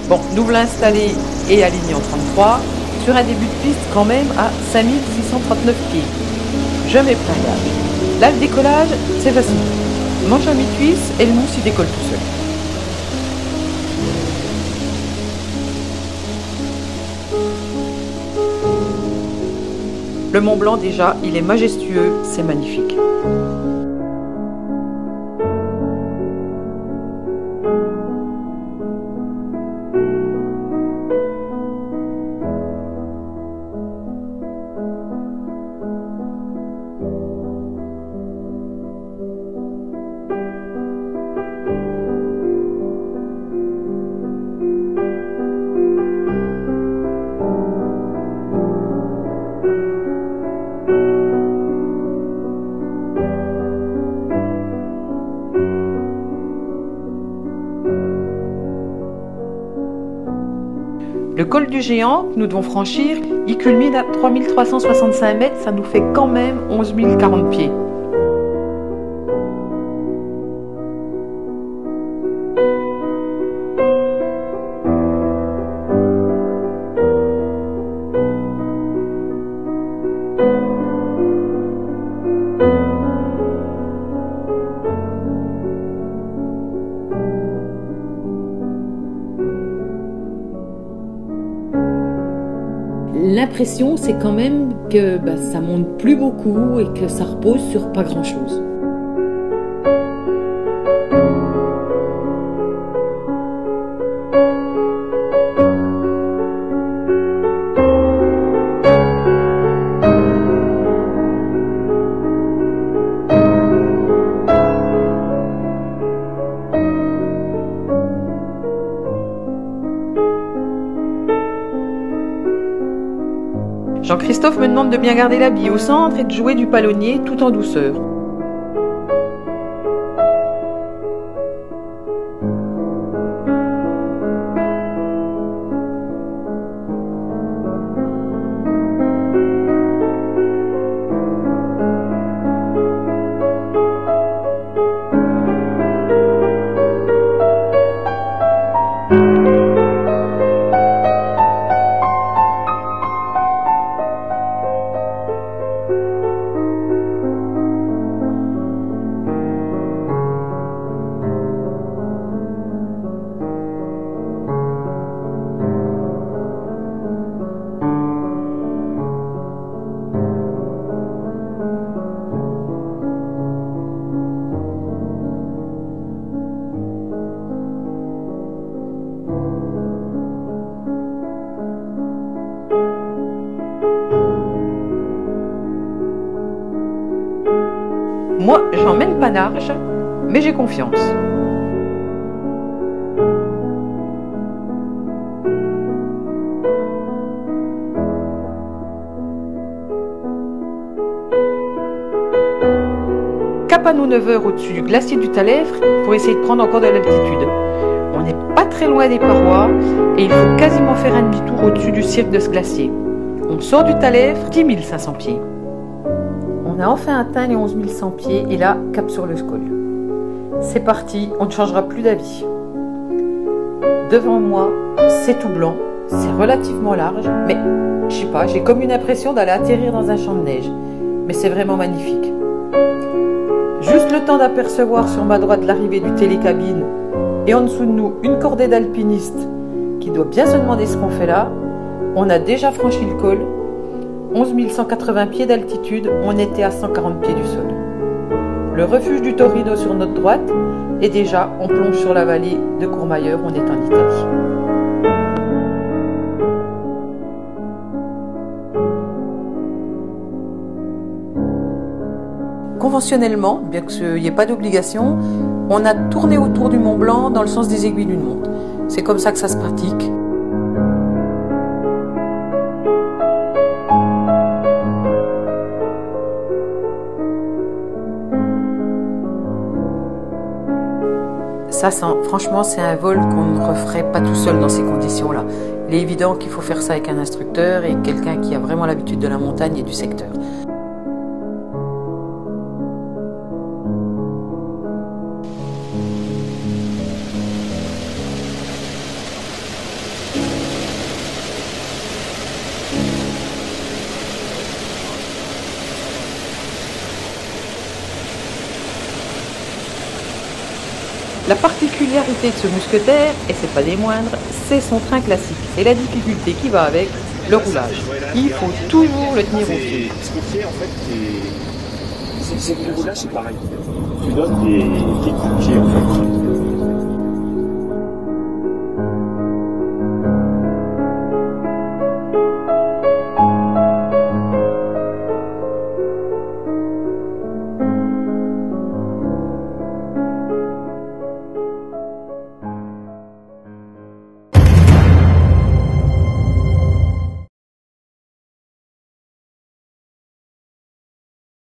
Bon, nous voilà installés et alignés en 33, sur un début de piste quand même à 5639 pieds. Je mets plein gaz. Là, le décollage, c'est facile. Manche à mi-cuisse et le mousse, il décolle tout seul. Le Mont Blanc, déjà, il est majestueux, c'est magnifique. Le col du Géant que nous devons franchir, il culmine à 3365 mètres, ça nous fait quand même 11 040 pieds. L'impression, c'est quand même que ça monte plus beaucoup et que ça repose sur pas grand-chose. Jean-Christophe me demande de bien garder la bille au centre et de jouer du palonnier tout en douceur. Moi, j'emmène pas large, mais j'ai confiance. Cap à nous 9 heures au-dessus du glacier du Talèvre pour essayer de prendre encore de l'altitude. On n'est pas très loin des parois et il faut quasiment faire un demi-tour au-dessus du cirque de ce glacier. On sort du Talèvre, 10 500 pieds. On a enfin atteint les 11 100 pieds et là, cap sur le col. C'est parti, on ne changera plus d'avis. Devant moi, c'est tout blanc, c'est relativement large, mais je sais pas, j'ai comme une impression d'aller atterrir dans un champ de neige. Mais c'est vraiment magnifique. Juste le temps d'apercevoir sur ma droite l'arrivée du télécabine et en dessous de nous une cordée d'alpinistes qui doit bien se demander ce qu'on fait là. On a déjà franchi le col. 11 180 pieds d'altitude, on était à 140 pieds du sol. Le refuge du Torino sur notre droite, et déjà on plonge sur la vallée de Courmayeur, on est en Italie. Conventionnellement, bien qu'il n'y ait pas d'obligation, on a tourné autour du Mont Blanc dans le sens des aiguilles d'une montre. C'est comme ça que ça se pratique. Ça, franchement, c'est un vol qu'on ne referait pas tout seul dans ces conditions-là. Il est évident qu'il faut faire ça avec un instructeur et quelqu'un qui a vraiment l'habitude de la montagne et du secteur. La particularité de ce mousquetaire, et c'est pas des moindres, c'est son train classique. Et la difficulté qui va avec, le roulage. Il faut toujours le tenir au pied. Ce qui fait, en fait, c'est que le roulage, c'est pareil. Tu donnes des coups de pied, en fait.